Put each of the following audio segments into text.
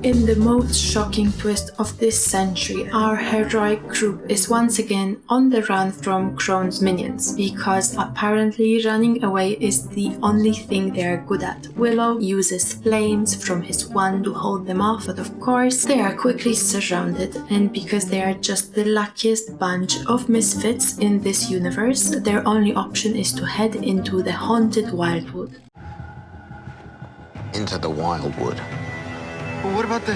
In the most shocking twist of this century, our heroic group is once again on the run from Crone's minions, because apparently running away is the only thing they are good at. Willow uses flames from his wand to hold them off, but of course they are quickly surrounded, and because they are just the luckiest bunch of misfits in this universe, their only option is to head into the haunted Wildwood. Into the Wildwood. Well, what about the,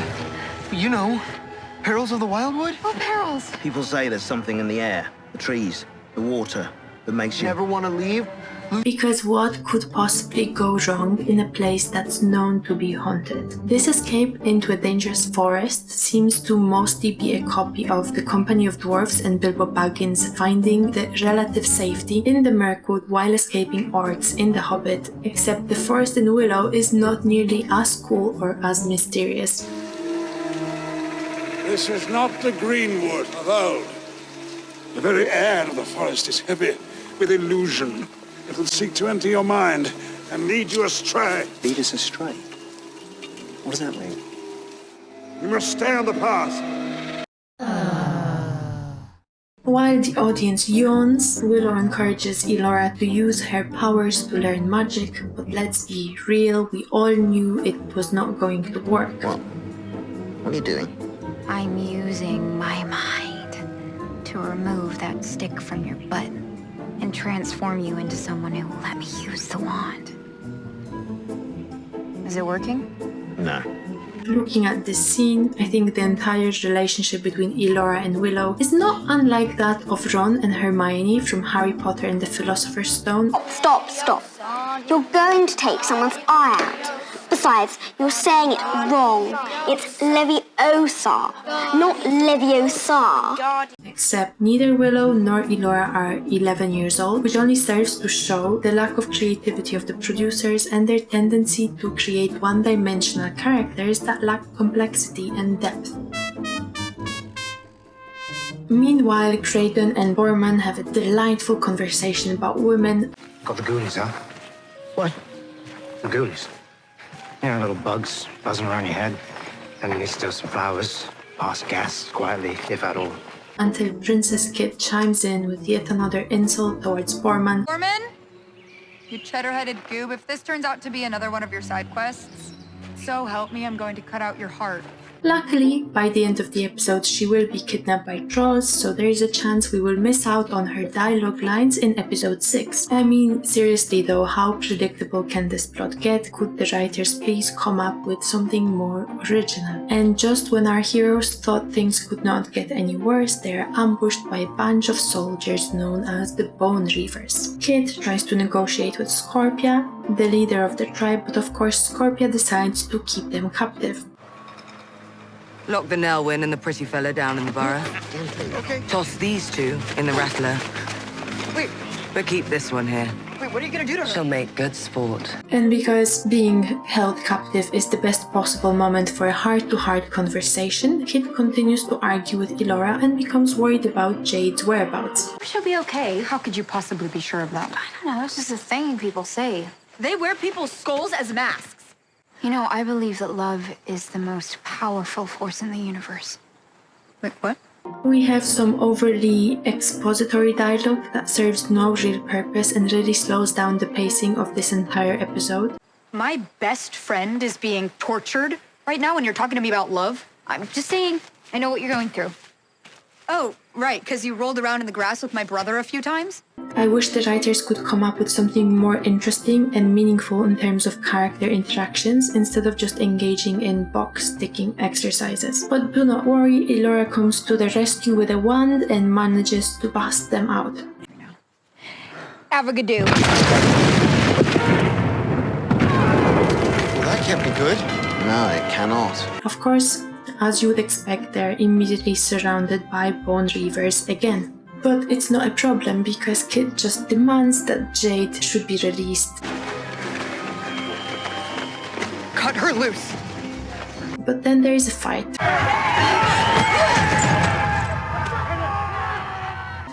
perils of the Wildwood? What perils? People say there's something in the air, the trees, the water, that makes you never want to leave? Because what could possibly go wrong in a place that's known to be haunted? This escape into a dangerous forest seems to mostly be a copy of The Company of Dwarfs and Bilbo Baggins finding the relative safety in the Mirkwood while escaping orcs in The Hobbit, except the forest in Willow is not nearly as cool or as mysterious. This is not the greenwood of old. The very air of the forest is heavy with illusion. It will seek to enter your mind and lead you astray. lead us astray. What does that mean? You must stay on the path. While the audience yawns, Willow encourages Elora to use her powers to learn magic, but let's be real, we all knew it was not going to work. What are you doing? I'm using my mind to remove that stick from your butt and transform you into someone who will let me use the wand. Is it working? No. Looking at this scene, I think the entire relationship between Elora and Willow is not unlike that of Ron and Hermione from Harry Potter and the Philosopher's Stone. Stop. You're going to take someone's eye out. Besides, you're saying it wrong. It's Leviosa, not Leviosa. Except neither Willow nor Elora are 11 years old, which only serves to show the lack of creativity of the producers and their tendency to create one-dimensional characters that lack complexity and depth. Meanwhile, Graydon and Boorman have a delightful conversation about women. Got the Goonies, huh? What? The Goonies. Little bugs buzzing around your head. Underneath still some flowers. Pass gas quietly, if at all. Until Princess Kit chimes in with yet another insult towards Boorman. Boorman? You cheddar-headed goob, if this turns out to be another one of your side quests, so help me, I'm going to cut out your heart. Luckily, by the end of the episode, she will be kidnapped by trolls, so there is a chance we will miss out on her dialogue lines in episode 6. I mean, seriously though, how predictable can this plot get? Could the writers please come up with something more original? And just when our heroes thought things could not get any worse, they are ambushed by a bunch of soldiers known as the Bone Reavers. Kit tries to negotiate with Scorpia, the leader of the tribe, but of course Scorpia decides to keep them captive. Lock the Nelwyn and the pretty fella down in the burrow. Okay. Toss these two in the rattler. Wait, But keep this one here. what are you gonna do to her? She'll make good sport. And because being held captive is the best possible moment for a heart-to-heart conversation, Kit continues to argue with Elora and becomes worried about Jade's whereabouts. She'll be okay. How could you possibly be sure of that? I don't know. It's just a thing people say. They wear people's skulls as masks. I believe that love is the most powerful force in the universe. Wait, what? We have some overly expository dialogue that serves no real purpose and really slows down the pacing of this entire episode. My best friend is being tortured right now and you're talking to me about love? I'm just saying, I know what you're going through. Oh, right, because you rolled around in the grass with my brother a few times? I wish the writers could come up with something more interesting and meaningful in terms of character interactions instead of just engaging in box-ticking exercises. But do not worry, Elora comes to the rescue with a wand and manages to bust them out. Avagadoo. Well, that can't be good. No, it cannot. Of course, as you would expect, they're immediately surrounded by Bone Reavers again. But it's not a problem because Kit just demands that Jade should be released. Cut her loose. But then there is a fight.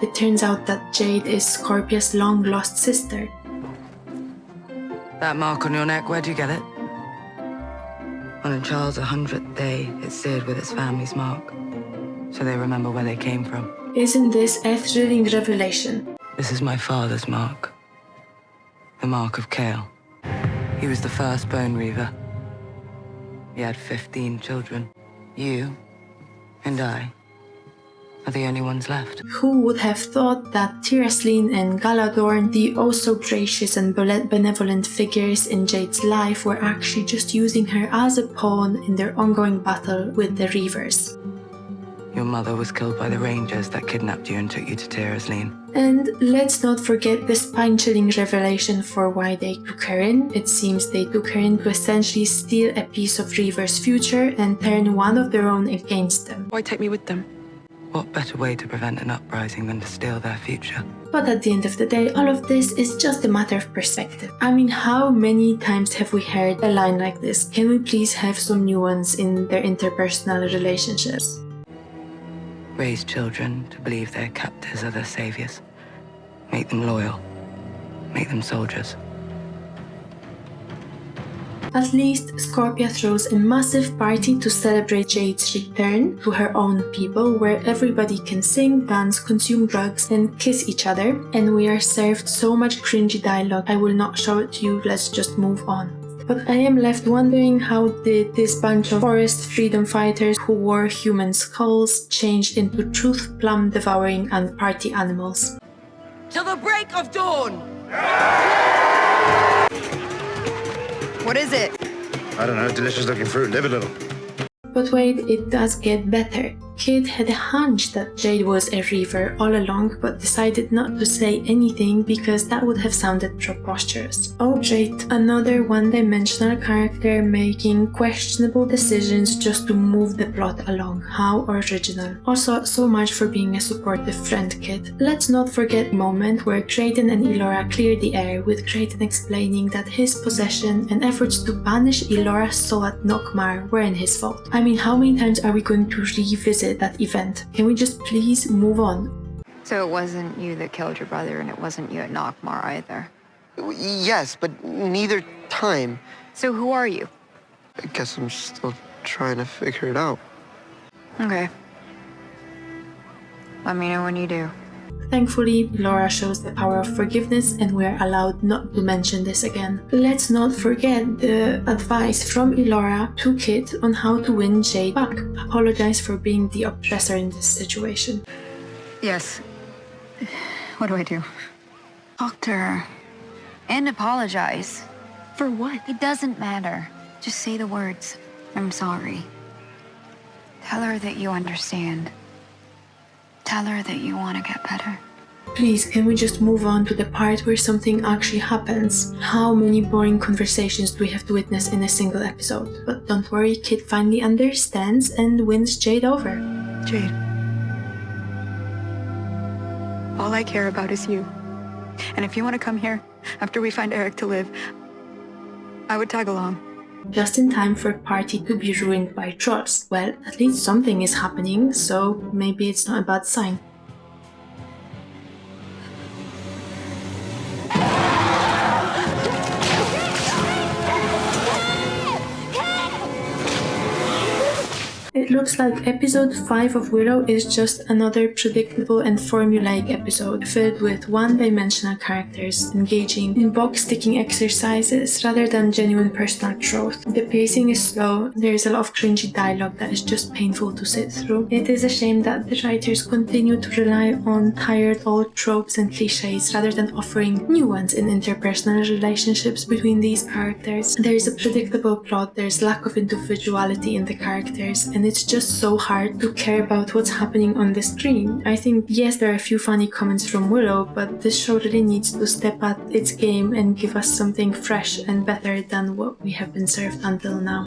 It turns out that Jade is Scorpia's long-lost sister. That mark on your neck, where'd you get it? On Charles' 100th day, it's seared with its family's mark, so they remember where they came from. Isn't this a thrilling revelation? This is my father's mark. The mark of Kale. He was the first bone reaver. He had 15 children. You and I are the only ones left. Who would have thought that Tiraslin and Galadorn, the oh-so-gracious and benevolent figures in Jade's life, were actually just using her as a pawn in their ongoing battle with the Reavers. Your mother was killed by the Rangers that kidnapped you and took you to Tiraslin. And let's not forget the spine-chilling revelation for why they took her in. It seems they took her in to essentially steal a piece of Reavers' future and turn one of their own against them. Why take me with them? What better way to prevent an uprising than to steal their future? But at the end of the day, all of this is just a matter of perspective. I mean, how many times have we heard a line like this? Can we please have some nuance in their interpersonal relationships? Raise children to believe their captors are their saviors. Make them loyal. Make them soldiers. At least Scorpia throws a massive party to celebrate Jade's return to her own people, where everybody can sing, dance, consume drugs, and kiss each other, and we are served so much cringy dialogue. I will not show it to you, let's just move on. But I am left wondering, how did this bunch of forest freedom fighters who wore human skulls change into truth plum devouring and party animals? Till the break of dawn! What is it? I don't know, delicious looking fruit, live a little. But wait, it does get better. Kid had a hunch that Jade was a Reaver all along, but decided not to say anything because that would have sounded preposterous. Oh Jade, another one-dimensional character making questionable decisions just to move the plot along. How original. Also, so much for being a supportive friend, Kid. Let's not forget the moment where Graydon and Elora cleared the air, with Graydon explaining that his possession and efforts to banish Elora's soul at Nockmaar were in his fault. I mean, how many times are we going to revisit that event? Can we just please move on? So it wasn't you that killed your brother, and it wasn't you at Nockmaar either? Yes, but neither time. So who are you? I guess I'm still trying to figure it out. Okay. Let me know when you do. Thankfully, Elora shows the power of forgiveness and we're allowed not to mention this again. Let's not forget the advice from Elora to Kid on how to win Jade back. Apologize for being the oppressor in this situation. Yes. What do I do? Talk to her. And apologize. For what? It doesn't matter. Just say the words. I'm sorry. Tell her that you understand. Tell her that you want to get better. Please, can we just move on to the part where something actually happens? How many boring conversations do we have to witness in a single episode? But don't worry, Kid finally understands and wins Jade over. Jade. All I care about is you. And if you want to come here after we find Eric to live, I would tag along. Just in time for a party to be ruined by trolls. Well, at least something is happening, so maybe it's not a bad sign. It looks like episode 5 of Willow is just another predictable and formulaic episode, filled with one-dimensional characters engaging in box-ticking exercises rather than genuine personal growth. The pacing is slow, there is a lot of cringy dialogue that is just painful to sit through. It is a shame that the writers continue to rely on tired old tropes and cliches rather than offering new ones in interpersonal relationships between these characters. There is a predictable plot, there's lack of individuality in the characters, and it's just so hard to care about what's happening on the screen. I think, yes, there are a few funny comments from Willow, but this show really needs to step up its game and give us something fresh and better than what we have been served until now.